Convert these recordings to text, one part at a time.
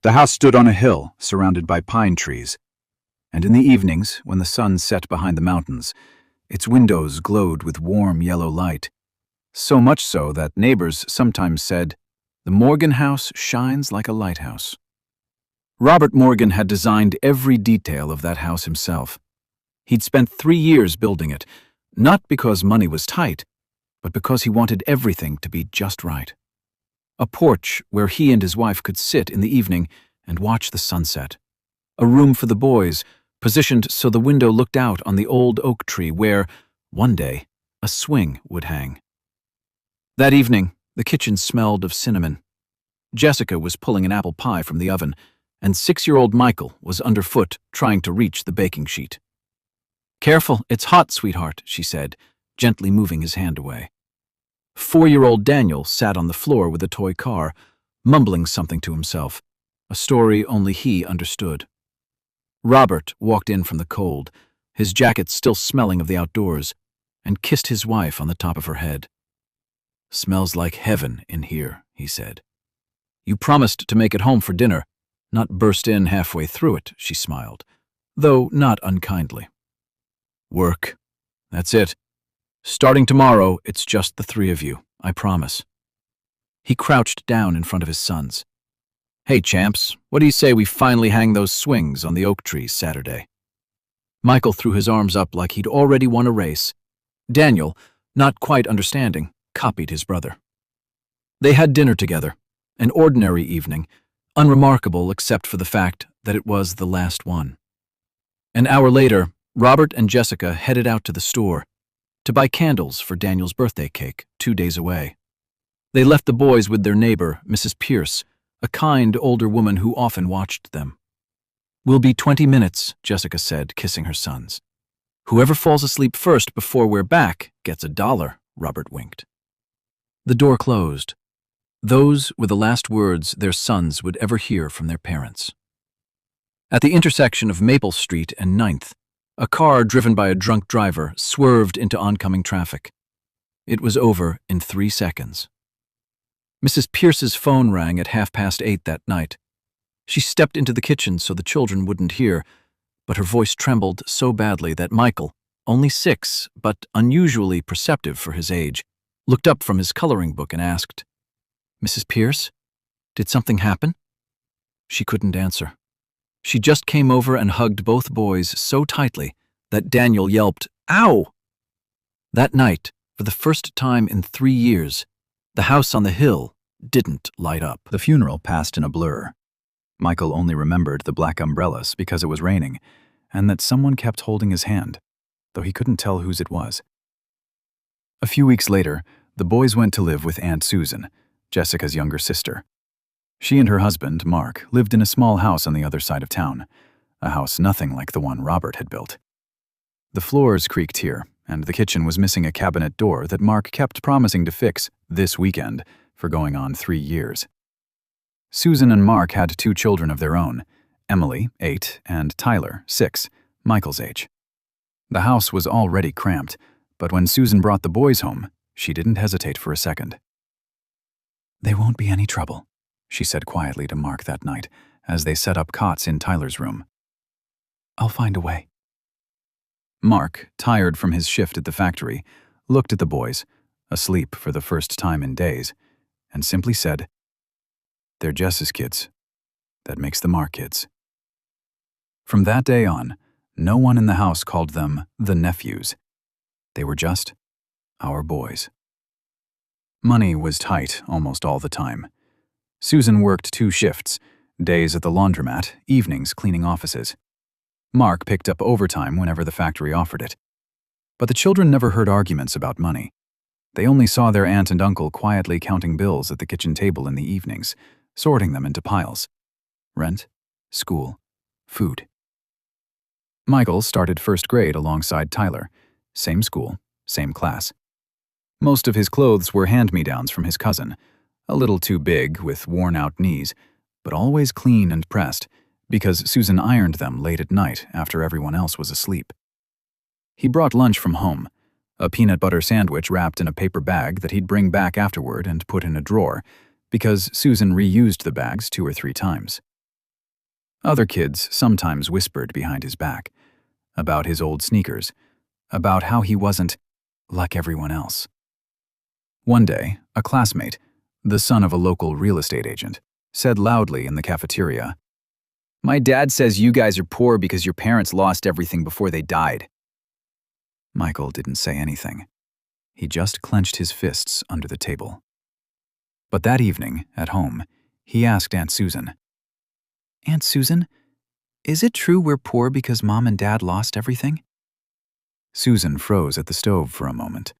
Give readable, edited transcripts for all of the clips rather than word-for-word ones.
The house stood on a hill, surrounded by pine trees, and in the evenings, when the sun set behind the mountains, its windows glowed with warm yellow light, so much so that neighbors sometimes said, "The Morgan house shines like a lighthouse." Robert Morgan had designed every detail of that house himself. He'd spent 3 years building it, not because money was tight, but because he wanted everything to be just right. A porch where he and his wife could sit in the evening and watch the sunset. A room for the boys, positioned so the window looked out on the old oak tree where, one day, a swing would hang. That evening, the kitchen smelled of cinnamon. Jessica was pulling an apple pie from the oven, and 6-year-old Michael was underfoot trying to reach the baking sheet. "Careful, it's hot, sweetheart," she said, gently moving his hand away. 4-year-old Daniel sat on the floor with a toy car, mumbling something to himself, a story only he understood. Robert walked in from the cold, his jacket still smelling of the outdoors, and kissed his wife on the top of her head. "Smells like heaven in here," he said. "You promised to make it home for dinner, not burst in halfway through it," she smiled, though not unkindly. "Work. That's it. Starting tomorrow, it's just the 3 of you, I promise." He crouched down in front of his sons. "Hey, champs, what do you say we finally hang those swings on the oak trees Saturday?" Michael threw his arms up like he'd already won a race. Daniel, not quite understanding, copied his brother. They had dinner together, an ordinary evening, unremarkable except for the fact that it was the last one. An hour later, Robert and Jessica headed out to the store to buy candles for Daniel's birthday cake 2 days away. They left the boys with their neighbor, Mrs. Pierce, a kind older woman who often watched them. "We'll be 20 minutes, Jessica said, kissing her sons. "Whoever falls asleep first before we're back gets $1, Robert winked. The door closed. Those were the last words their sons would ever hear from their parents. At the intersection of Maple Street and 9th, a car driven by a drunk driver swerved into oncoming traffic. It was over in 3 seconds. Mrs. Pierce's phone rang at 8:30 that night. She stepped into the kitchen so the children wouldn't hear, but her voice trembled so badly that Michael, only 6 but unusually perceptive for his age, looked up from his coloring book and asked, "Mrs. Pierce, did something happen?" She couldn't answer. She just came over and hugged both boys so tightly that Daniel yelped, "Ow!" That night, for the first time in 3 years, the house on the hill didn't light up. The funeral passed in a blur. Michael only remembered the black umbrellas because it was raining, and that someone kept holding his hand, though he couldn't tell whose it was. A few weeks later, the boys went to live with Aunt Susan, Jessica's younger sister. She and her husband, Mark, lived in a small house on the other side of town, a house nothing like the one Robert had built. The floors creaked here, and the kitchen was missing a cabinet door that Mark kept promising to fix this weekend for going on 3 years. Susan and Mark had 2 children of their own, Emily, 8, and Tyler, 6, Michael's age. The house was already cramped, but when Susan brought the boys home, she didn't hesitate for a second. "They won't be any trouble," she said quietly to Mark that night as they set up cots in Tyler's room. "I'll find a way." Mark, tired from his shift at the factory, looked at the boys, asleep for the first time in days, and simply said, "They're Jess's kids. That makes them our kids." From that day on, no one in the house called them the nephews. They were just our boys. Money was tight almost all the time. Susan worked 2 shifts, days at the laundromat, evenings cleaning offices. Mark picked up overtime whenever the factory offered it. But the children never heard arguments about money. They only saw their aunt and uncle quietly counting bills at the kitchen table in the evenings, sorting them into piles. Rent, school, food. Michael started 1st grade alongside Tyler. Same school, same class. Most of his clothes were hand-me-downs from his cousin, a little too big with worn-out knees, but always clean and pressed, because Susan ironed them late at night after everyone else was asleep. He brought lunch from home, a peanut butter sandwich wrapped in a paper bag that he'd bring back afterward and put in a drawer, because Susan reused the bags 2 or 3 times. Other kids sometimes whispered behind his back about his old sneakers, about how he wasn't like everyone else. One day, a classmate, the son of a local real estate agent, said loudly in the cafeteria, "My dad says you guys are poor because your parents lost everything before they died." Michael didn't say anything. He just clenched his fists under the table. But that evening, at home, he asked Aunt Susan, "Aunt Susan, is it true we're poor because Mom and Dad lost everything?" Susan froze at the stove for a moment,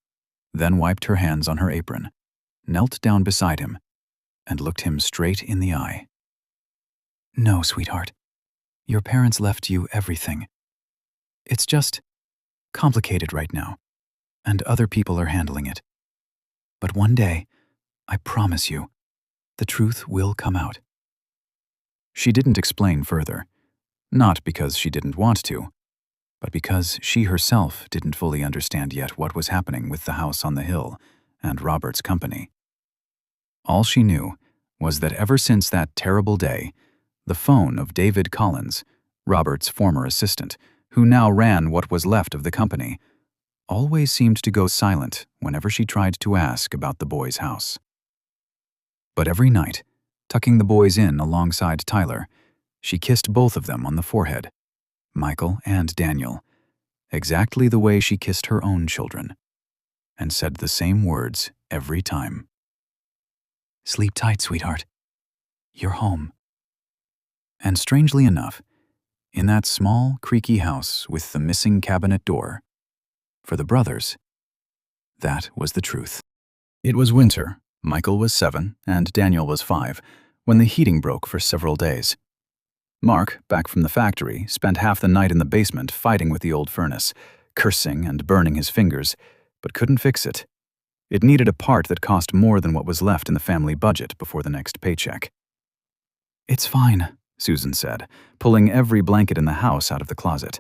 then wiped her hands on her apron, knelt down beside him, and looked him straight in the eye. "No, sweetheart. Your parents left you everything. It's just complicated right now, and other people are handling it. But one day, I promise you, the truth will come out." She didn't explain further, not because she didn't want to, but because she herself didn't fully understand yet what was happening with the house on the hill and Robert's company. All she knew was that ever since that terrible day, the phone of David Collins, Robert's former assistant, who now ran what was left of the company, always seemed to go silent whenever she tried to ask about the boys' house. But every night, tucking the boys in alongside Tyler, she kissed both of them on the forehead, Michael and Daniel, exactly the way she kissed her own children, and said the same words every time. "Sleep tight, sweetheart. You're home." And strangely enough, in that small, creaky house with the missing cabinet door, for the brothers, that was the truth. It was winter. Michael was 7 and Daniel was 5 when the heating broke for several days. Mark, back from the factory, spent half the night in the basement fighting with the old furnace, cursing and burning his fingers, but couldn't fix it. It needed a part that cost more than what was left in the family budget before the next paycheck. "It's fine," Susan said, pulling every blanket in the house out of the closet.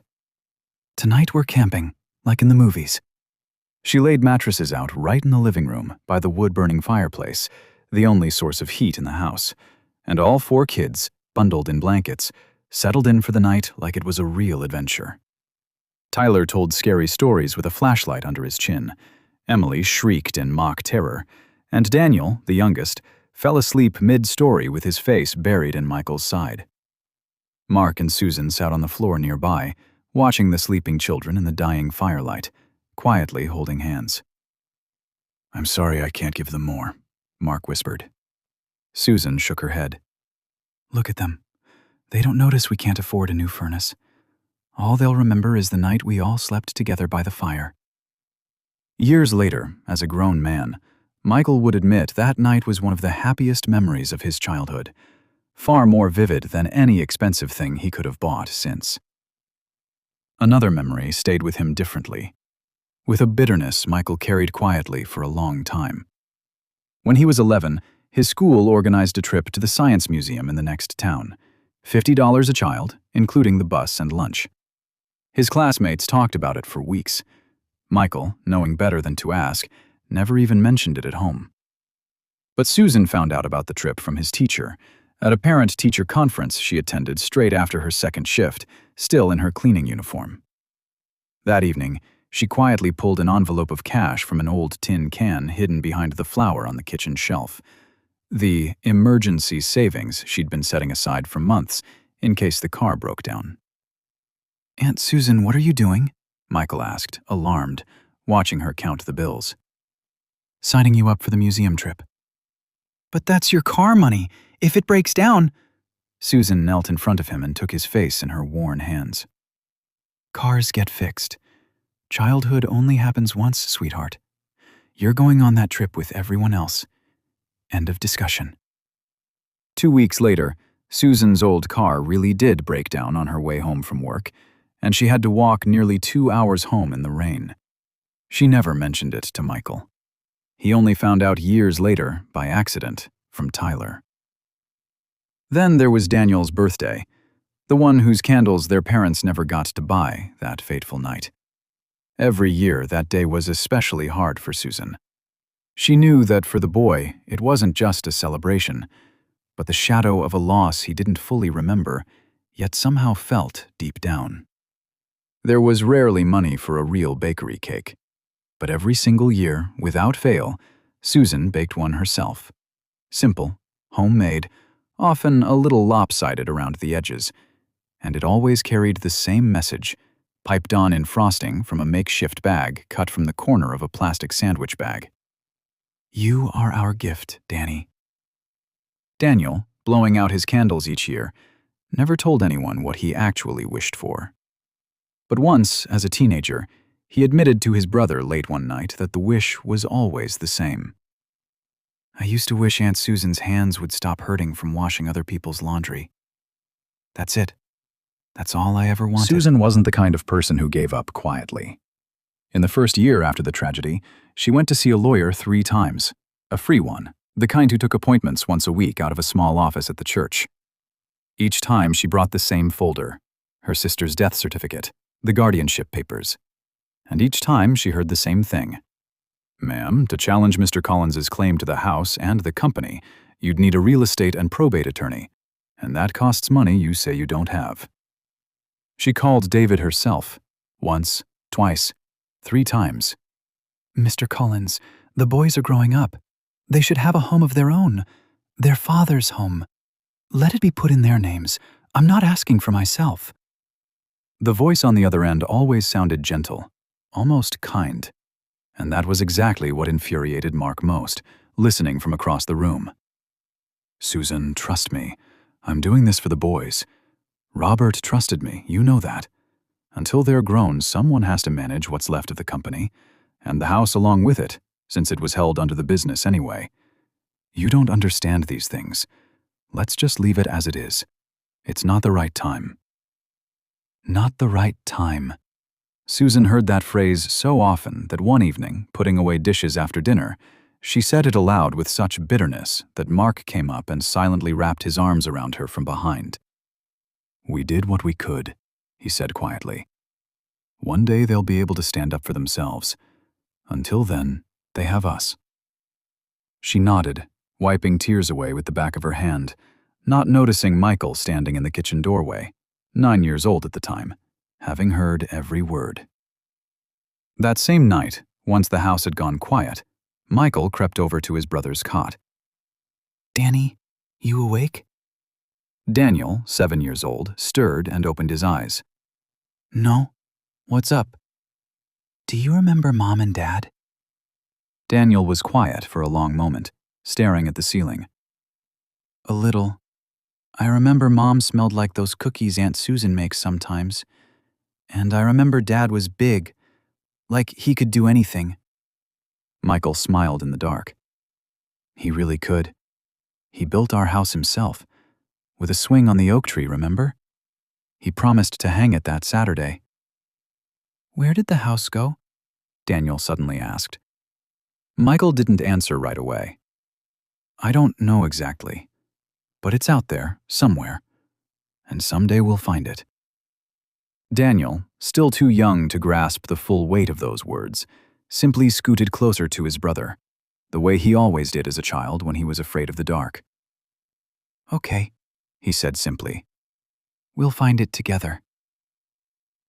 "Tonight we're camping, like in the movies." She laid mattresses out right in the living room by the wood-burning fireplace, the only source of heat in the house, and all 4 kids, bundled in blankets, settled in for the night like it was a real adventure. Tyler told scary stories with a flashlight under his chin. Emily shrieked in mock terror, and Daniel, the youngest, fell asleep mid-story with his face buried in Michael's side. Mark and Susan sat on the floor nearby, watching the sleeping children in the dying firelight, quietly holding hands. "I'm sorry I can't give them more," Mark whispered. Susan shook her head. "Look at them. They don't notice we can't afford a new furnace. All they'll remember is the night we all slept together by the fire." Years later, as a grown man, Michael would admit that night was one of the happiest memories of his childhood, far more vivid than any expensive thing he could have bought since. Another memory stayed with him differently, with a bitterness Michael carried quietly for a long time. When he was 11, his school organized a trip to the Science Museum in the next town, $50 a child, including the bus and lunch. His classmates talked about it for weeks. Michael, knowing better than to ask, never even mentioned it at home. But Susan found out about the trip from his teacher, at a parent-teacher conference she attended straight after her second shift, still in her cleaning uniform. That evening, she quietly pulled an envelope of cash from an old tin can hidden behind the flour on the kitchen shelf. The emergency savings she'd been setting aside for months in case the car broke down. "Aunt Susan, what are you doing?" Michael asked, alarmed, watching her count the bills. "Signing you up for the museum trip." "But that's your car money. If it breaks down—" Susan knelt in front of him and took his face in her worn hands. "Cars get fixed. Childhood only happens once, sweetheart. You're going on that trip with everyone else. End of discussion." 2 weeks later, Susan's old car really did break down on her way home from work, and she had to walk nearly 2 hours home in the rain. She never mentioned it to Michael. He only found out years later, by accident, from Tyler. Then there was Daniel's birthday, the one whose candles their parents never got to buy that fateful night. Every year, that day was especially hard for Susan. She knew that for the boy, it wasn't just a celebration, but the shadow of a loss he didn't fully remember, yet somehow felt deep down. There was rarely money for a real bakery cake, but every single year, without fail, Susan baked one herself. Simple, homemade, often a little lopsided around the edges, and it always carried the same message, piped on in frosting from a makeshift bag cut from the corner of a plastic sandwich bag. "You are our gift, Danny." Daniel, blowing out his candles each year, never told anyone what he actually wished for. But once, as a teenager, he admitted to his brother late one night that the wish was always the same. "I used to wish Aunt Susan's hands would stop hurting from washing other people's laundry. That's it. That's all I ever wanted." Susan wasn't the kind of person who gave up quietly. In the first year after the tragedy, she went to see a lawyer 3 times, a free one, the kind who took appointments once a week out of a small office at the church. Each time she brought the same folder, her sister's death certificate, the guardianship papers. And each time she heard the same thing. "Ma'am, to challenge Mr. Collins's claim to the house and the company, you'd need a real estate and probate attorney, and that costs money you say you don't have." She called David herself, once, twice, 3 times. "Mr. Collins, the boys are growing up. They should have a home of their own, their father's home. Let it be put in their names. I'm not asking for myself." The voice on the other end always sounded gentle, almost kind. And that was exactly what infuriated Mark most, listening from across the room. "Susan, trust me. I'm doing this for the boys. Robert trusted me, you know that. Until they're grown, someone has to manage what's left of the company, and the house along with it, since it was held under the business anyway. You don't understand these things. Let's just leave it as it is. It's not the right time." Not the right time. Susan heard that phrase so often that one evening, putting away dishes after dinner, she said it aloud with such bitterness that Mark came up and silently wrapped his arms around her from behind. "We did what we could," he said quietly. "One day they'll be able to stand up for themselves. Until then, they have us." She nodded, wiping tears away with the back of her hand, not noticing Michael standing in the kitchen doorway, 9 years old at the time, having heard every word. That same night, once the house had gone quiet, Michael crept over to his brother's cot. "Danny, you awake?" Daniel, 7 years old, stirred and opened his eyes. "No. What's up?" "Do you remember Mom and Dad?" Daniel was quiet for a long moment, staring at the ceiling. "A little. I remember Mom smelled like those cookies Aunt Susan makes sometimes. And I remember Dad was big, like he could do anything." Michael smiled in the dark. "He really could. He built our house himself, with a swing on the oak tree, remember? He promised to hang it that Saturday." "Where did the house go?" Daniel suddenly asked. Michael didn't answer right away. "I don't know exactly, but it's out there, somewhere, and someday we'll find it." Daniel, still too young to grasp the full weight of those words, simply scooted closer to his brother, the way he always did as a child when he was afraid of the dark. "Okay," he said simply. "We'll find it together."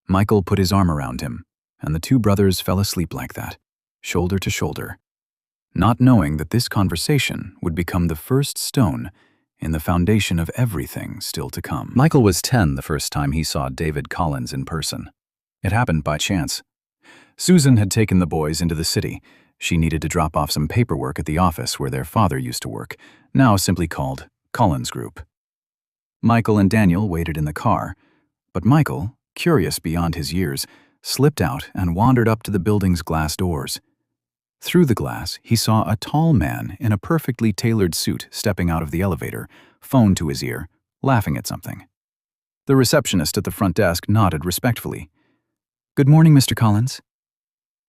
Michael put his arm around him, and the 2 brothers fell asleep like that, shoulder to shoulder, not knowing that this conversation would become the first stone in the foundation of everything still to come. Michael was 10 the first time he saw David Collins in person. It happened by chance. Susan had taken the boys into the city. She needed to drop off some paperwork at the office where their father used to work, now simply called Collins Group. Michael and Daniel waited in the car, but Michael, curious beyond his years, slipped out and wandered up to the building's glass doors. Through the glass, he saw a tall man in a perfectly tailored suit stepping out of the elevator, phone to his ear, laughing at something. The receptionist at the front desk nodded respectfully. "Good morning, Mr. Collins."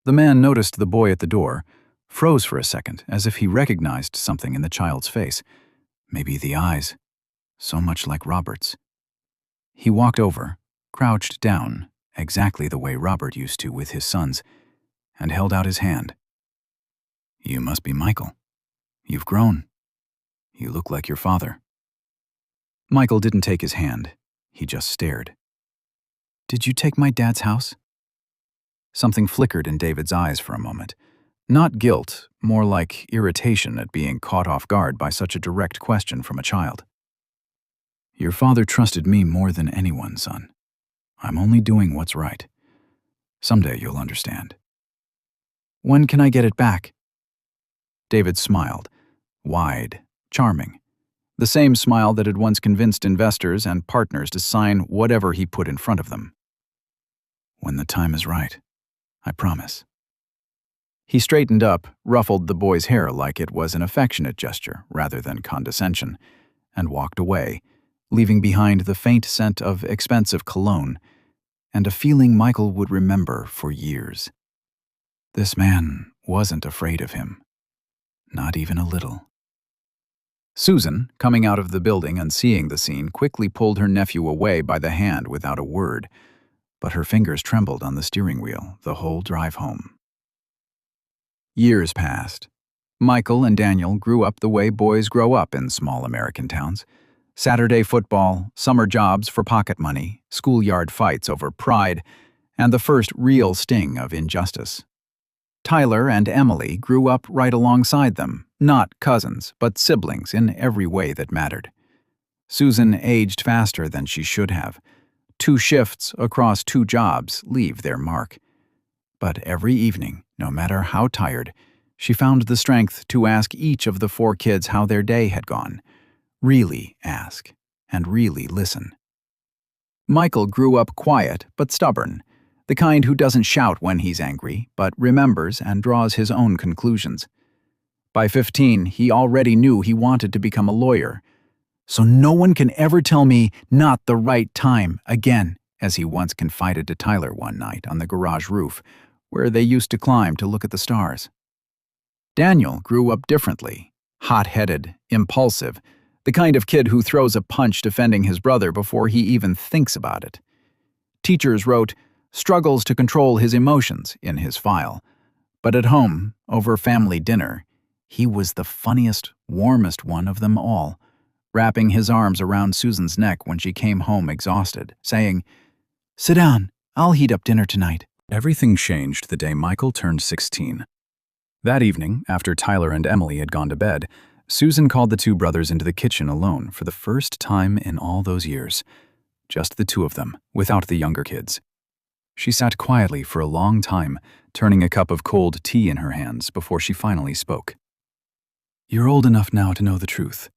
The man noticed the boy at the door, froze for a second as if he recognized something in the child's face. Maybe the eyes, so much like Robert's. He walked over, crouched down, exactly the way Robert used to with his sons, and held out his hand. "You must be Michael. You've grown. You look like your father." Michael didn't take his hand. He just stared. "Did you take my dad's house?" Something flickered in David's eyes for a moment. Not guilt, more like irritation at being caught off guard by such a direct question from a child. "Your father trusted me more than anyone, son. I'm only doing what's right. Someday you'll understand." "When can I get it back?" David smiled, wide, charming. The same smile that had once convinced investors and partners to sign whatever he put in front of them. "When the time is right, I promise." He straightened up, ruffled the boy's hair like it was an affectionate gesture rather than condescension, and walked away, leaving behind the faint scent of expensive cologne and a feeling Michael would remember for years. This man wasn't afraid of him. Not even a little. Susan, coming out of the building and seeing the scene, quickly pulled her nephew away by the hand without a word, but her fingers trembled on the steering wheel the whole drive home. Years passed. Michael and Daniel grew up the way boys grow up in small American towns. Saturday football, summer jobs for pocket money, schoolyard fights over pride, and the first real sting of injustice. Tyler and Emily grew up right alongside them, not cousins, but siblings in every way that mattered. Susan aged faster than she should have. 2 shifts across 2 jobs leave their mark. But every evening, no matter how tired, she found the strength to ask each of the 4 kids how their day had gone. Really ask, and really listen. Michael grew up quiet but stubborn, the kind who doesn't shout when he's angry, but remembers and draws his own conclusions. By 15, he already knew he wanted to become a lawyer. "So no one can ever tell me not the right time again," as he once confided to Tyler one night on the garage roof, where they used to climb to look at the stars. Daniel grew up differently, hot-headed, impulsive, the kind of kid who throws a punch defending his brother before he even thinks about it. Teachers wrote, "struggles to control his emotions" in his file, but at home, over family dinner, he was the funniest, warmest one of them all, wrapping his arms around Susan's neck when she came home exhausted, saying, "Sit down, I'll heat up dinner tonight." Everything changed the day Michael turned 16. That evening, after Tyler and Emily had gone to bed, Susan called the 2 brothers into the kitchen alone for the first time in all those years. Just the 2 of them, without the younger kids. She sat quietly for a long time, turning a cup of cold tea in her hands before she finally spoke. "You're old enough now to know the truth.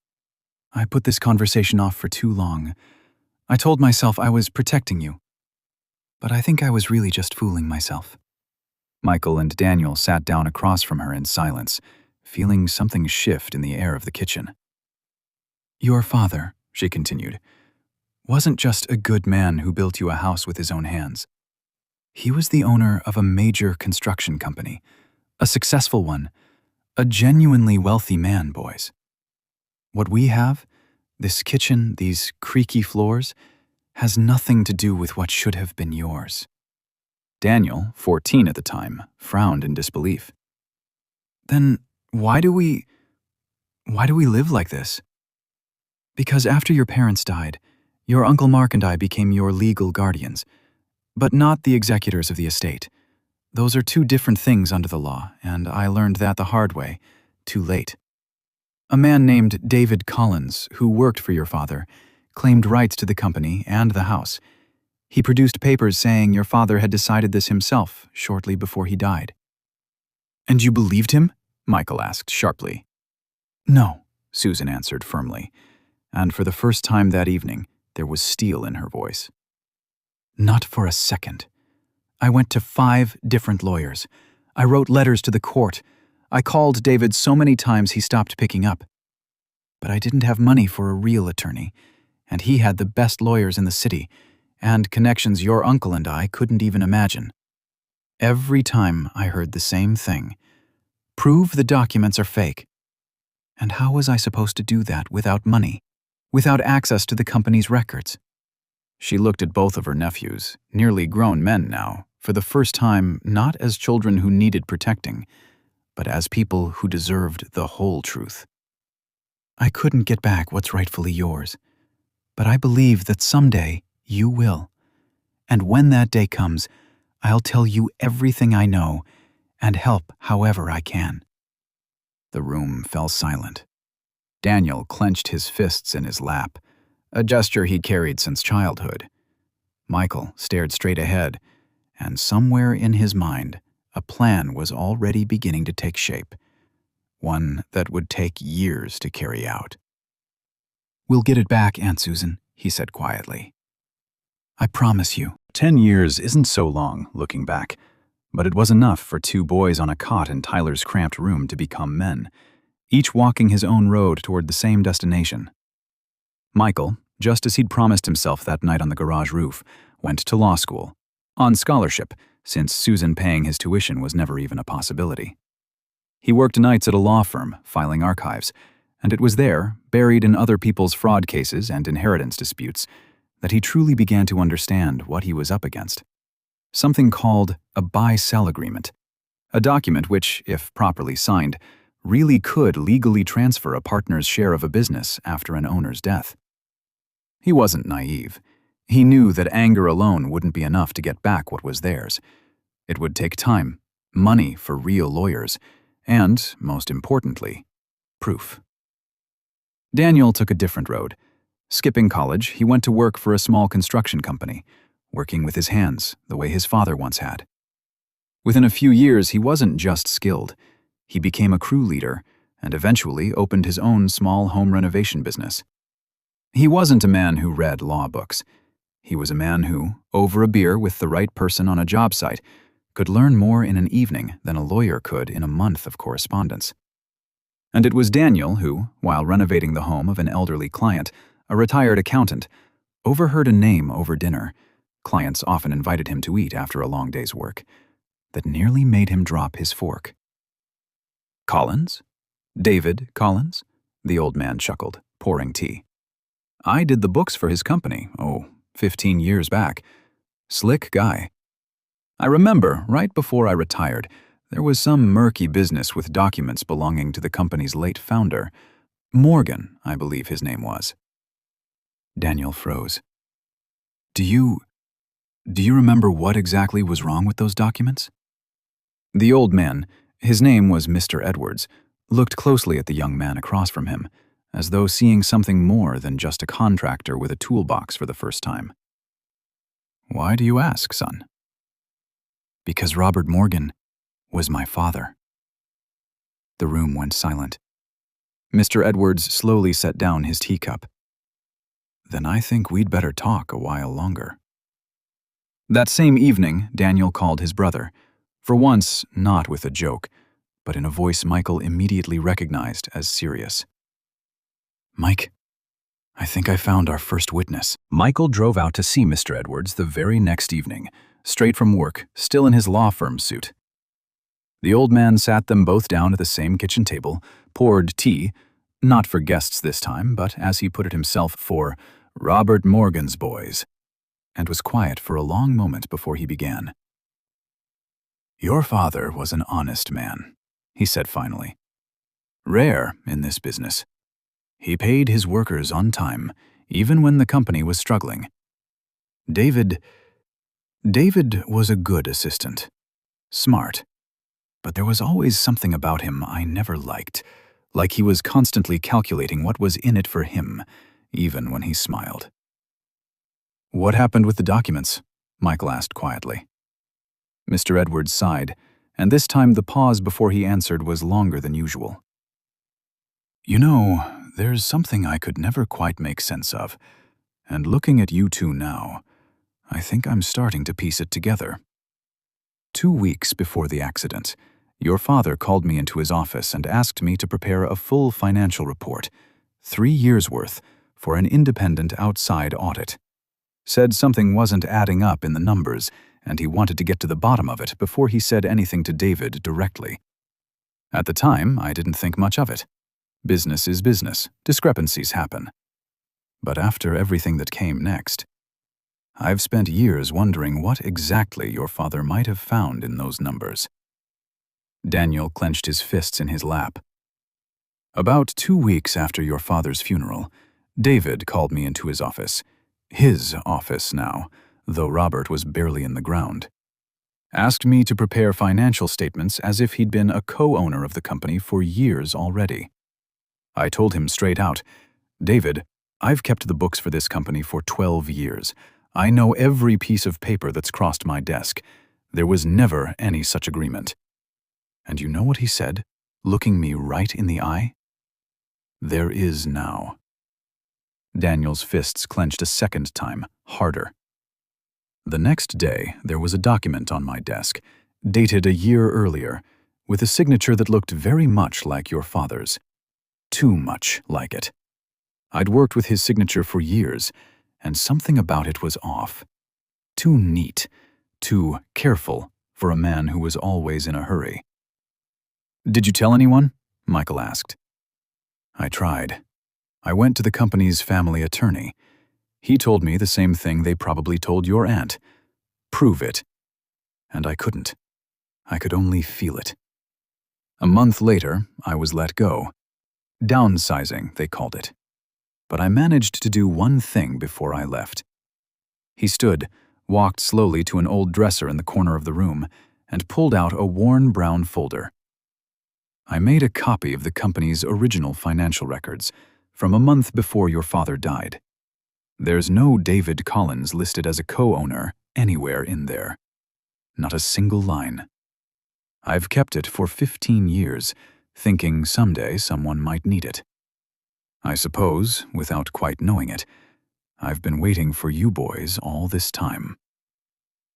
I put this conversation off for too long. I told myself I was protecting you. But I think I was really just fooling myself." Michael and Daniel sat down across from her in silence, feeling something shift in the air of the kitchen. "Your father," she continued, "wasn't just a good man who built you a house with his own hands. He was the owner of a major construction company, a successful one, a genuinely wealthy man, boys. What we have, this kitchen, these creaky floors, has nothing to do with what should have been yours." Daniel, 14 at the time, frowned in disbelief. "Then why do we live like this?" "Because after your parents died, your Uncle Mark and I became your legal guardians, but not the executors of the estate. Those are 2 different things under the law, and I learned that the hard way, too late. A man named David Collins, who worked for your father, claimed rights to the company and the house. He produced papers saying your father had decided this himself shortly before he died." "And you believed him?" Michael asked sharply. "No," Susan answered firmly, and for the first time that evening, there was steel in her voice. "Not for a second. I went to 5 different lawyers. I wrote letters to the court. I called David so many times he stopped picking up. But I didn't have money for a real attorney, and he had the best lawyers in the city, and connections your uncle and I couldn't even imagine. Every time I heard the same thing: prove the documents are fake. And how was I supposed to do that without money, without access to the company's records?" She looked at both of her nephews, nearly grown men now, for the first time not as children who needed protecting, but as people who deserved the whole truth. "I couldn't get back what's rightfully yours, but I believe that someday You will. And when that day comes, I'll tell you everything I know and help however I can." The room fell silent. Daniel clenched his fists in his lap, a gesture he'd carried since childhood. Michael stared straight ahead, and somewhere in his mind, a plan was already beginning to take shape, one that would take years to carry out. "We'll get it back, Aunt Susan," he said quietly. "I promise you." 10 years isn't so long, looking back, but it was enough for two boys on a cot in Tyler's cramped room to become men, each walking his own road toward the same destination. Michael, just as he'd promised himself that night on the garage roof, went to law school, on scholarship, since Susan paying his tuition was never even a possibility. He worked nights at a law firm, filing archives, and it was there, buried in other people's fraud cases and inheritance disputes, that he truly began to understand what he was up against. Something called a buy-sell agreement, a document which, if properly signed, really could legally transfer a partner's share of a business after an owner's death. He wasn't naive. He knew that anger alone wouldn't be enough to get back what was theirs. It would take time, money for real lawyers, and, most importantly, proof. Daniel took a different road. Skipping college, he went to work for a small construction company, working with his hands the way his father once had. Within a few years, he wasn't just skilled. He became a crew leader and eventually opened his own small home renovation business. He wasn't a man who read law books. He was a man who, over a beer with the right person on a job site, could learn more in an evening than a lawyer could in a month of correspondence. And it was Daniel who, while renovating the home of an elderly client, a retired accountant, overheard a name over dinner — clients often invited him to eat after a long day's work — that nearly made him drop his fork. "Collins? David Collins?" the old man chuckled, pouring tea. "I did the books for his company, 15 years back. Slick guy. I remember, right before I retired, there was some murky business with documents belonging to the company's late founder. Morgan, I believe his name was." Daniel froze. Do you remember what exactly was wrong with those documents?" The old man, his name was Mr. Edwards, looked closely at the young man across from him, as though seeing something more than just a contractor with a toolbox for the first time. "Why do you ask, son?" "Because Robert Morgan was my father." The room went silent. Mr. Edwards slowly set down his teacup. "Then I think we'd better talk a while longer." That same evening, Daniel called his brother, for once not with a joke, but in a voice Michael immediately recognized as serious. "Mike, I think I found our first witness." Michael drove out to see Mr. Edwards the very next evening, straight from work, still in his law firm suit. The old man sat them both down at the same kitchen table, poured tea, not for guests this time, but as he put it himself, for Robert Morgan's boys, and was quiet for a long moment before he began. "Your father was an honest man," he said finally. "Rare in this business. He paid his workers on time, even when the company was struggling. David was a good assistant, smart, but there was always something about him I never liked, like he was constantly calculating what was in it for him, even when he smiled." "What happened with the documents?" Michael asked quietly. Mr. Edwards sighed, and this time the pause before he answered was longer than usual. "You know, there's something I could never quite make sense of, and looking at you two now, I think I'm starting to piece it together. 2 weeks before the accident, your father called me into his office and asked me to prepare a full financial report, 3 years' worth, for an independent outside audit. Said something wasn't adding up in the numbers, and he wanted to get to the bottom of it before he said anything to David directly. At the time, I didn't think much of it. Business is business, discrepancies happen. But after everything that came next, I've spent years wondering what exactly your father might have found in those numbers." Daniel clenched his fists in his lap. "About 2 weeks after your father's funeral, David called me into his office. his office now, though Robert was barely in the ground. Asked me to prepare financial statements as if he'd been a co-owner of the company for years already. I told him straight out, "David, I've kept the books for this company for 12 years. I know every piece of paper that's crossed my desk. There was never any such agreement." And you know what he said, looking me right in the eye? "There is now." Daniel's fists clenched a second time, harder. The next day, there was a document on my desk, dated a year earlier, with a signature that looked very much like your father's. Too much like it. I'd worked with his signature for years, and something about it was off. Too neat, too careful for a man who was always in a hurry. "Did you tell anyone?" Michael asked. I tried. I went to the company's family attorney. He told me the same thing they probably told your aunt. Prove it. And I couldn't. I could only feel it. A month later, I was let go. Downsizing, they called it. But I managed to do one thing before I left. He stood, walked slowly to an old dresser in the corner of the room, and pulled out a worn brown folder. I made a copy of the company's original financial records from a month before your father died. There's no David Collins listed as a co-owner anywhere in there. Not a single line. I've kept it for 15 years, thinking someday someone might need it. I suppose, without quite knowing it, I've been waiting for you boys all this time.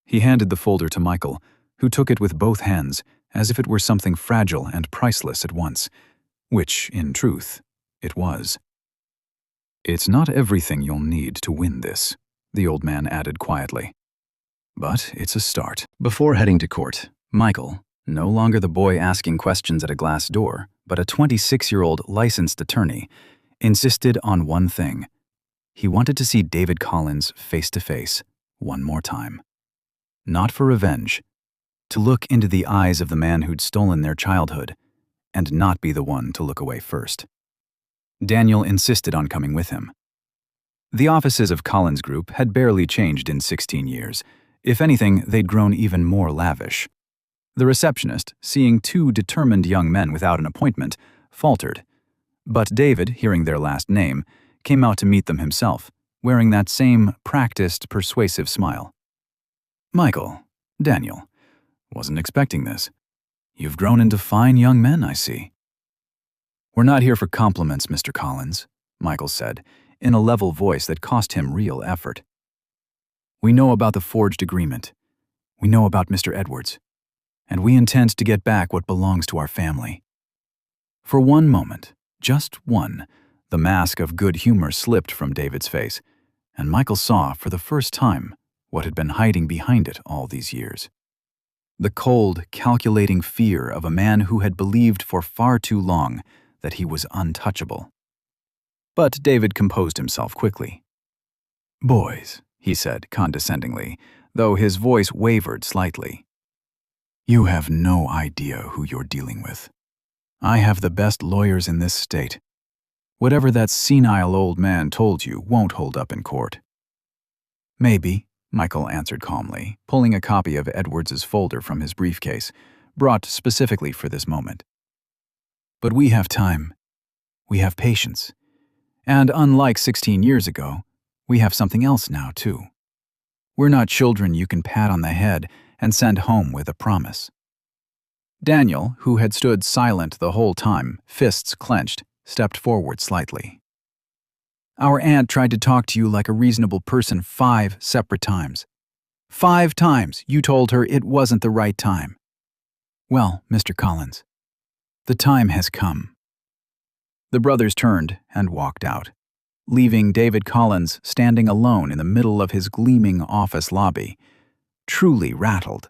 He handed the folder to Michael, who took it with both hands, as if it were something fragile and priceless at once, which, in truth, it was. "It's not everything you'll need to win this," the old man added quietly. "But it's a start." Before heading to court, Michael, no longer the boy asking questions at a glass door, but a 26-year-old licensed attorney, insisted on one thing. He wanted to see David Collins face to face, one more time. Not for revenge. To look into the eyes of the man who'd stolen their childhood, and not be the one to look away first. Daniel insisted on coming with him. The offices of Collins Group had barely changed in 16 years. If anything, they'd grown even more lavish. The receptionist, seeing two determined young men without an appointment, faltered. But David, hearing their last name, came out to meet them himself, wearing that same practiced, persuasive smile. "Michael, Daniel, wasn't expecting this. You've grown into fine young men, I see." "We're not here for compliments, Mr. Collins," Michael said, in a level voice that cost him real effort. "We know about the forged agreement. We know about Mr. Edwards. And we intend to get back what belongs to our family." For one moment, just one, the mask of good humor slipped from David's face, and Michael saw, for the first time, what had been hiding behind it all these years. The cold, calculating fear of a man who had believed for far too long that he was untouchable. But David composed himself quickly. "Boys," he said condescendingly, though his voice wavered slightly. "You have no idea who you're dealing with. I have the best lawyers in this state. Whatever that senile old man told you won't hold up in court." "Maybe," Michael answered calmly, pulling a copy of Edwards's folder from his briefcase, brought specifically for this moment. "But we have time. We have patience. And unlike 16 years ago, we have something else now, too. We're not children you can pat on the head and send home with a promise." Daniel, who had stood silent the whole time, fists clenched, stepped forward slightly. "Our aunt tried to talk to you like a reasonable person 5 separate times. 5 times you told her it wasn't the right time. Well, Mr. Collins, the time has come." The brothers turned and walked out, leaving David Collins standing alone in the middle of his gleaming office lobby, truly rattled,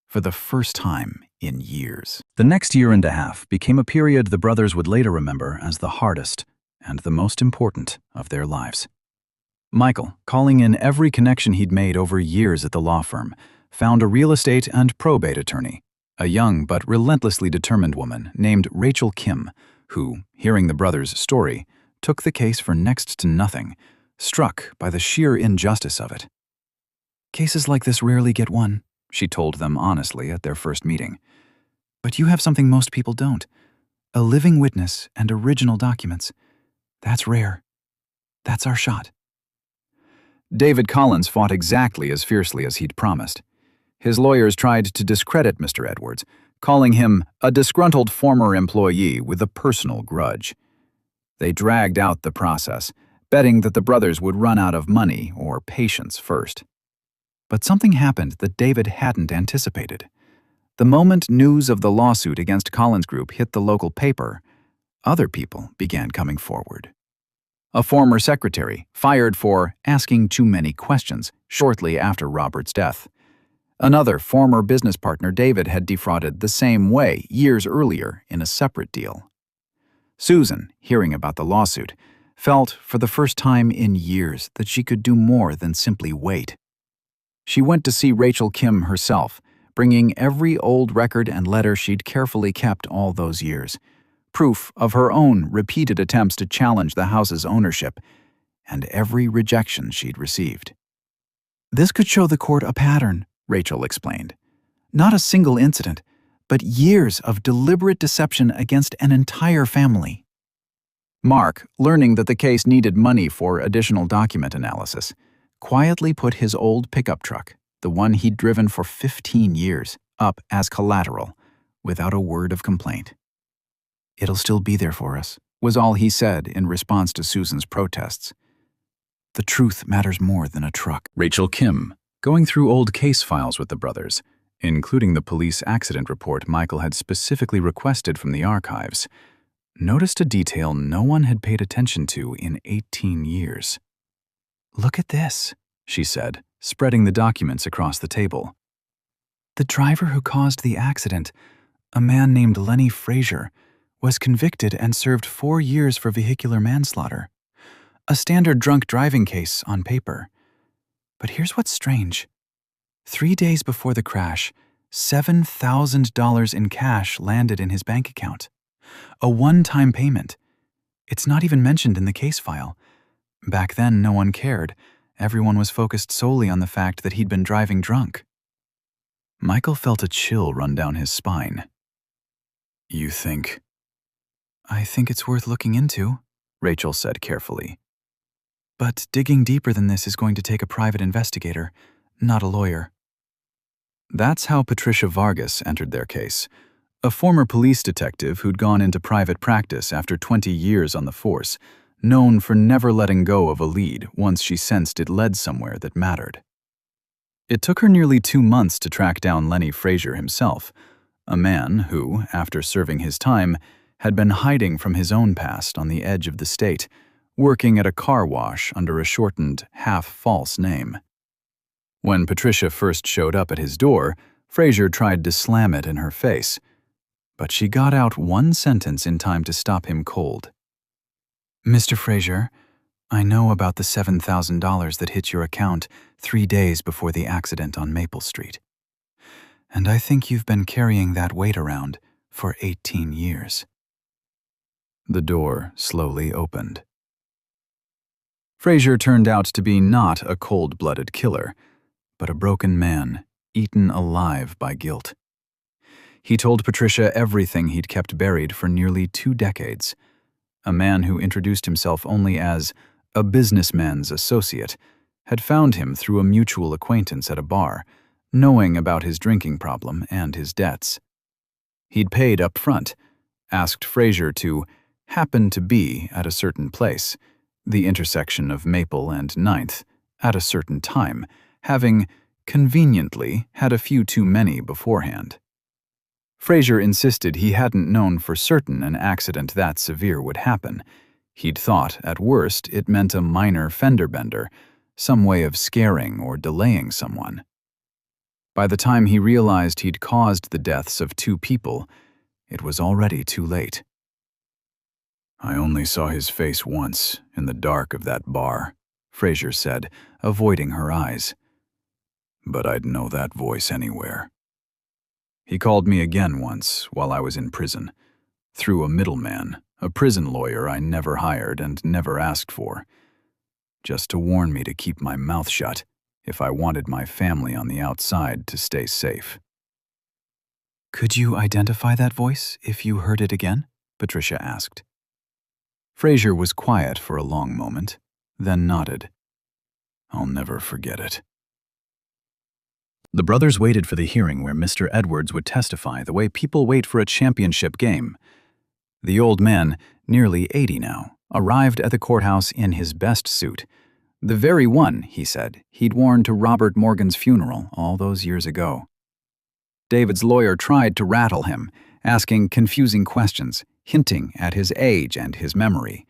for the first time in years. The next year and a half became a period the brothers would later remember as the hardest and the most important of their lives. Michael, calling in every connection he'd made over years at the law firm, found a real estate and probate attorney, a young but relentlessly determined woman named Rachel Kim, who, hearing the brothers' story, took the case for next to nothing, struck by the sheer injustice of it. "Cases like this rarely get won," she told them honestly at their first meeting. "But you have something most people don't. A living witness and original documents. That's rare. That's our shot." David Collins fought exactly as fiercely as he'd promised. His lawyers tried to discredit Mr. Edwards, calling him a disgruntled former employee with a personal grudge. They dragged out the process, betting that the brothers would run out of money or patience first. But something happened that David hadn't anticipated. The moment news of the lawsuit against Collins Group hit the local paper, other people began coming forward. A former secretary, fired for asking too many questions shortly after Robert's death. Another former business partner David had defrauded the same way years earlier in a separate deal. Susan, hearing about the lawsuit, felt for the first time in years that she could do more than simply wait. She went to see Rachel Kim herself, bringing every old record and letter she'd carefully kept all those years, proof of her own repeated attempts to challenge the house's ownership, and every rejection she'd received. "This could show the court a pattern," Rachel explained. "Not a single incident, but years of deliberate deception against an entire family." Mark, learning that the case needed money for additional document analysis, quietly put his old pickup truck, the one he'd driven for 15 years, up as collateral, without a word of complaint. "It'll still be there for us," was all he said in response to Susan's protests. "The truth matters more than a truck." Rachel Kim, going through old case files with the brothers, including the police accident report Michael had specifically requested from the archives, noticed a detail no one had paid attention to in 18 years. "Look at this," she said, spreading the documents across the table. "The driver who caused the accident, a man named Lenny Frazier, was convicted and served 4 years for vehicular manslaughter. A standard drunk driving case on paper. But here's what's strange. 3 days before the crash, $7,000 in cash landed in his bank account. A one-time payment. It's not even mentioned in the case file. Back then, no one cared. Everyone was focused solely on the fact that he'd been driving drunk." Michael felt a chill run down his spine. "You think?" "I think it's worth looking into," Rachel said carefully. "But digging deeper than this is going to take a private investigator, not a lawyer." That's how Patricia Vargas entered their case, a former police detective who'd gone into private practice after 20 years on the force, known for never letting go of a lead once she sensed it led somewhere that mattered. It took her nearly 2 months to track down Lenny Frazier himself, a man who, after serving his time, had been hiding from his own past on the edge of the state, working at a car wash under a shortened, half-false name. When Patricia first showed up at his door, Frazier tried to slam it in her face, but she got out one sentence in time to stop him cold. "Mr. Frazier, I know about the $7,000 that hit your account 3 days before the accident on Maple Street. And I think you've been carrying that weight around for 18 years. The door slowly opened. Frazier turned out to be not a cold-blooded killer, but a broken man, eaten alive by guilt. He told Patricia everything he'd kept buried for nearly 2 decades. A man who introduced himself only as a businessman's associate had found him through a mutual acquaintance at a bar, knowing about his drinking problem and his debts. He'd paid up front, asked Frazier to happen to be at a certain place, the intersection of Maple and 9th, at a certain time, having conveniently had a few too many beforehand. Frazier insisted he hadn't known for certain an accident that severe would happen. He'd thought, at worst, it meant a minor fender bender, some way of scaring or delaying someone. By the time he realized he'd caused the deaths of 2 people, it was already too late. "I only saw his face once, in the dark of that bar," Frazier said, avoiding her eyes. "But I'd know that voice anywhere. He called me again once while I was in prison, through a middleman, a prison lawyer I never hired and never asked for. just to warn me to keep my mouth shut if I wanted my family on the outside to stay safe. Could you identify that voice if you heard it again? Patricia asked. Fraser was quiet for a long moment, then nodded. I'll never forget it. The brothers waited for the hearing where Mr. Edwards would testify the way people wait for a championship game. The old man, nearly 80 now, arrived at the courthouse in his best suit. The very one, he said, he'd worn to Robert Morgan's funeral all those years ago. David's lawyer tried to rattle him, asking confusing questions, hinting at his age and his memory.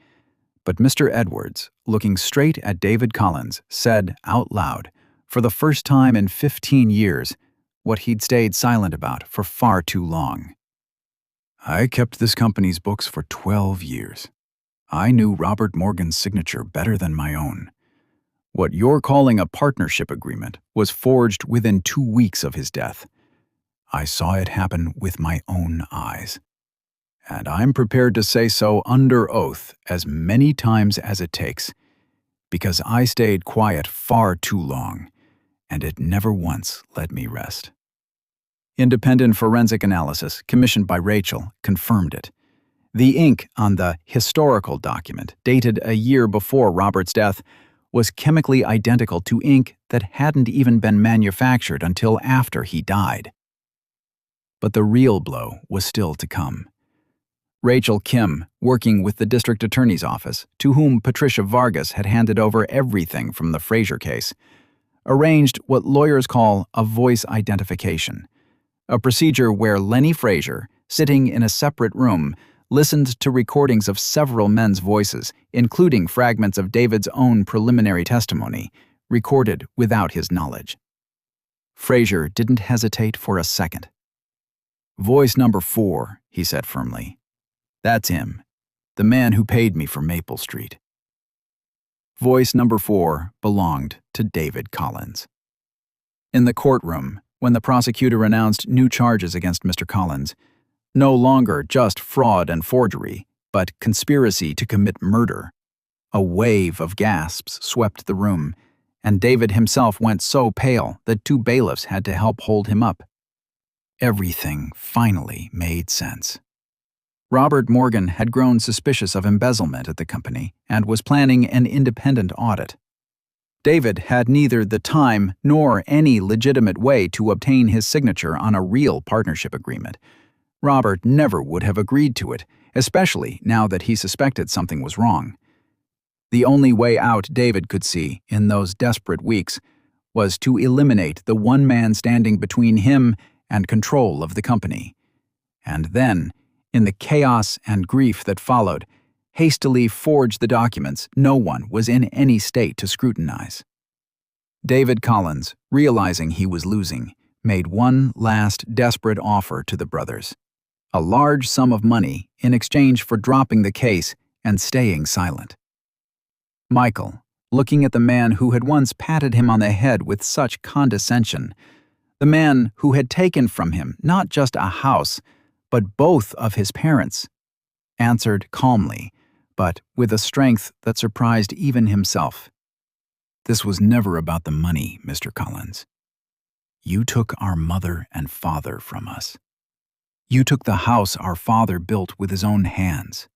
But Mr. Edwards, looking straight at David Collins, said out loud, for the first time in 15 years, what he'd stayed silent about for far too long. I kept this company's books for 12 years. I knew Robert Morgan's signature better than my own. What you're calling a partnership agreement was forged within 2 weeks of his death. I saw it happen with my own eyes. And I'm prepared to say so under oath as many times as it takes, because I stayed quiet far too long, and it never once let me rest. Independent forensic analysis, commissioned by Rachel, confirmed it. The ink on the historical document, dated a year before Robert's death, was chemically identical to ink that hadn't even been manufactured until after he died. But the real blow was still to come. Rachel Kim, working with the district attorney's office, to whom Patricia Vargas had handed over everything from the Fraser case, arranged what lawyers call a voice identification, a procedure where Lenny Fraser, sitting in a separate room, listened to recordings of several men's voices, including fragments of David's own preliminary testimony, recorded without his knowledge. Fraser didn't hesitate for a second. Voice number 4, he said firmly. That's him, the man who paid me for Maple Street. Voice number 4 belonged to David Collins. In the courtroom, when the prosecutor announced new charges against Mr. Collins, no longer just fraud and forgery, but conspiracy to commit murder, a wave of gasps swept the room, and David himself went so pale that 2 bailiffs had to help hold him up. Everything finally made sense. Robert Morgan had grown suspicious of embezzlement at the company and was planning an independent audit. David had neither the time nor any legitimate way to obtain his signature on a real partnership agreement. Robert never would have agreed to it, especially now that he suspected something was wrong. The only way out David could see in those desperate weeks was to eliminate the one man standing between him and control of the company. And then, in the chaos and grief that followed, hastily forge the documents no one was in any state to scrutinize. David Collins, realizing he was losing, made one last desperate offer to the brothers. A large sum of money in exchange for dropping the case and staying silent. Michael, looking at the man who had once patted him on the head with such condescension, the man who had taken from him not just a house, but both of his parents, answered calmly, but with a strength that surprised even himself. This was never about the money, Mr. Collins. You took our mother and father from us. You took the house our father built with his own hands.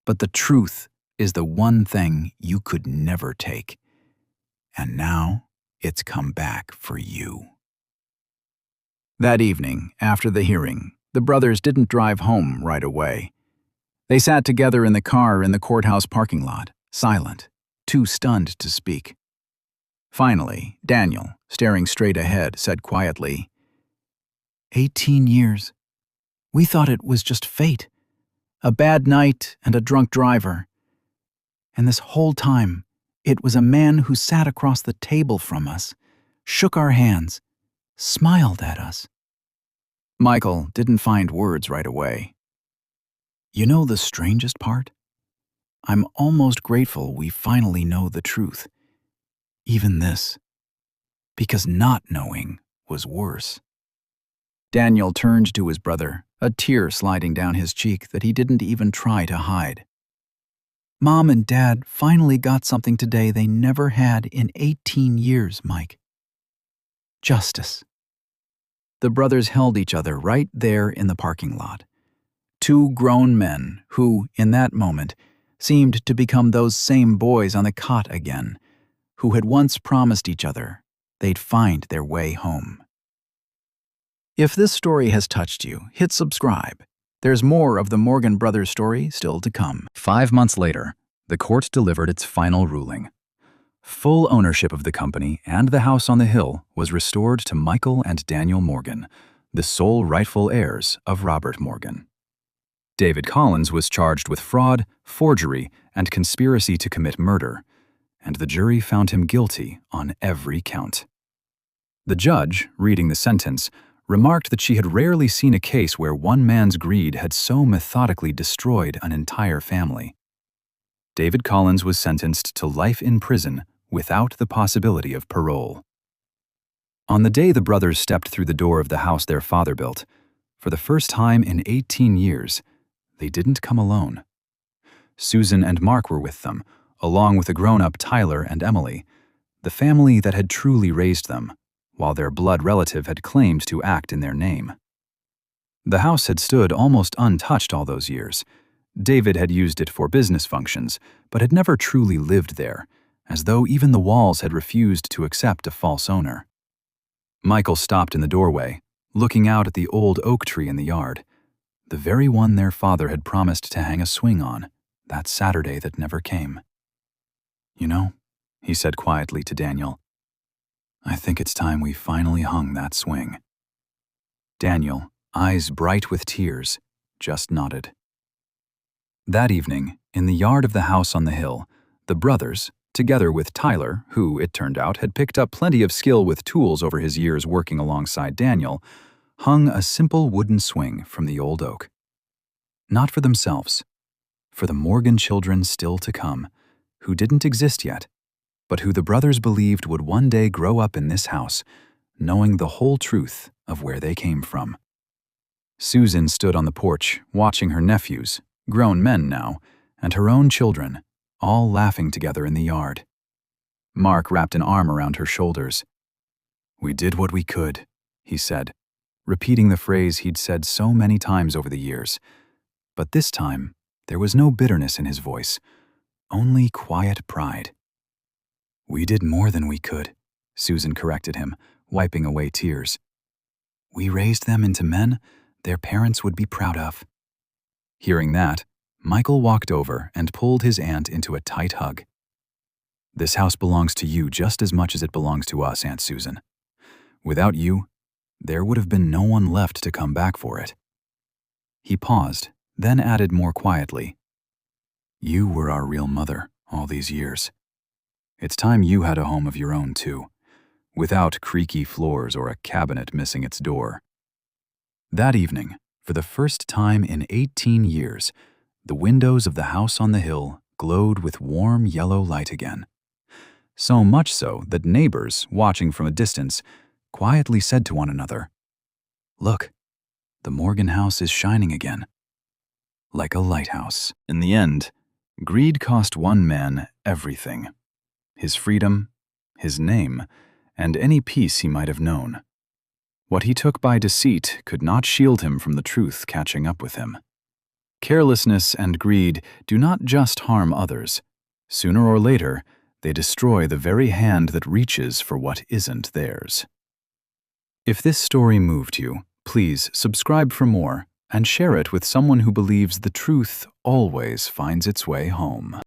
But the truth is the one thing you could never take. And now it's come back for you. That evening, after the hearing, the brothers didn't drive home right away. They sat together in the car in the courthouse parking lot, silent, too stunned to speak. Finally, Daniel, staring straight ahead, said quietly, 18 years. We thought it was just fate, a bad night and a drunk driver. And this whole time, it was a man who sat across the table from us, shook our hands, smiled at us. Michael didn't find words right away. You know the strangest part? I'm almost grateful we finally know the truth. Even this. Because not knowing was worse. Daniel turned to his brother, a tear sliding down his cheek that he didn't even try to hide. Mom and Dad finally got something today they never had in 18 years, Mike. Justice. The brothers held each other right there in the parking lot. Two grown men who, in that moment, seemed to become those same boys on the cot again, who had once promised each other they'd find their way home. If this story has touched you, hit subscribe. There's more of the Morgan Brothers story still to come. 5 months later, the court delivered its final ruling. Full ownership of the company and the house on the hill was restored to Michael and Daniel Morgan, the sole rightful heirs of Robert Morgan. David Collins was charged with fraud, forgery, and conspiracy to commit murder, and the jury found him guilty on every count. The judge, reading the sentence, remarked that she had rarely seen a case where one man's greed had so methodically destroyed an entire family. David Collins was sentenced to life in prison without the possibility of parole. On the day the brothers stepped through the door of the house their father built, for the first time in 18 years, they didn't come alone. Susan and Mark were with them, along with the grown-up Tyler and Emily, the family that had truly raised them, while their blood relative had claimed to act in their name. The house had stood almost untouched all those years. David had used it for business functions, but had never truly lived there, as though even the walls had refused to accept a false owner. Michael stopped in the doorway, looking out at the old oak tree in the yard, the very one their father had promised to hang a swing on, that Saturday that never came. "You know," he said quietly to Daniel, "I think it's time we finally hung that swing." Daniel, eyes bright with tears, just nodded. That evening, in the yard of the house on the hill, the brothers, together with Tyler, who, it turned out, had picked up plenty of skill with tools over his years working alongside Daniel, hung a simple wooden swing from the old oak. Not for themselves, for the Morgan children still to come, who didn't exist yet, but who the brothers believed would one day grow up in this house, knowing the whole truth of where they came from. Susan stood on the porch, watching her nephews, grown men now, and her own children, all laughing together in the yard. Mark wrapped an arm around her shoulders. "We did what we could," he said, repeating the phrase he'd said so many times over the years. But this time, there was no bitterness in his voice, only quiet pride. "We did more than we could," Susan corrected him, wiping away tears. "We raised them into men their parents would be proud of." Hearing that, Michael walked over and pulled his aunt into a tight hug. "This house belongs to you just as much as it belongs to us, Aunt Susan. Without you, there would have been no one left to come back for it." He paused, then added more quietly, "You were our real mother all these years. It's time you had a home of your own, too, without creaky floors or a cabinet missing its door." That evening, for the first time in 18 years, the windows of the house on the hill glowed with warm yellow light again. So much so that neighbors, watching from a distance, quietly said to one another, "Look, the Morgan house is shining again." Like a lighthouse. In the end, greed cost one man everything: his freedom, his name, and any peace he might have known. What he took by deceit could not shield him from the truth catching up with him. Carelessness and greed do not just harm others. Sooner or later, they destroy the very hand that reaches for what isn't theirs. If this story moved you, please subscribe for more and share it with someone who believes the truth always finds its way home.